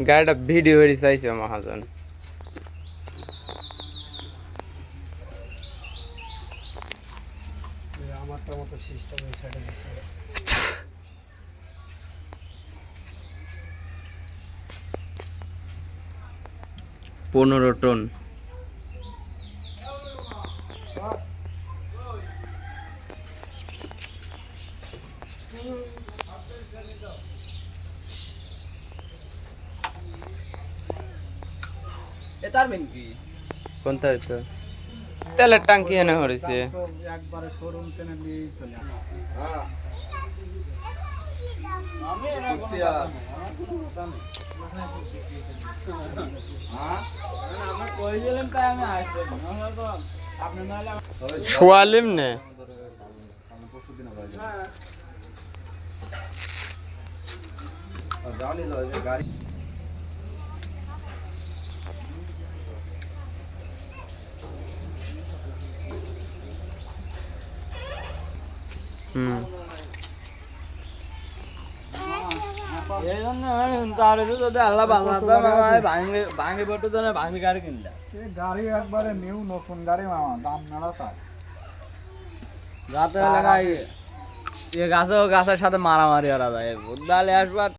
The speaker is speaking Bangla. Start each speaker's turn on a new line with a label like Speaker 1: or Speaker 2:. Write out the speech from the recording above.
Speaker 1: গাড়িটা ভিডিও হয়ে চাইছে মহাজন।
Speaker 2: আমারটা মতো সিস্টেম এই সাইডে
Speaker 1: 15 টন।
Speaker 3: এটার মেন কি
Speaker 1: কোনটা তো তেলের টাঙ্কি এনে হয়েছে।
Speaker 2: একবারে শোরুম টেনে নিয়ে চলে আসে।
Speaker 3: আমি এরা কোনো কথা নেই। আমি কই গেলাম তাই আমি আসছি না তো আপনি নালে
Speaker 1: সোয়ালিম নে
Speaker 4: গাড়ি
Speaker 3: এই জন্য তাহলে তো যদি আল্লাহ বাংলাতে ভাঙে ভাঙে পড়তে তো না ভাঙি গাড়ি কিনলা
Speaker 2: এই গাড়ি একবারে নিউ নতুন গাড়ি মামা দাম মেলা তার
Speaker 3: রাতে লাগাই এ গাছের সাথে মারামারি করা যায় বুদ্ধালে আসবার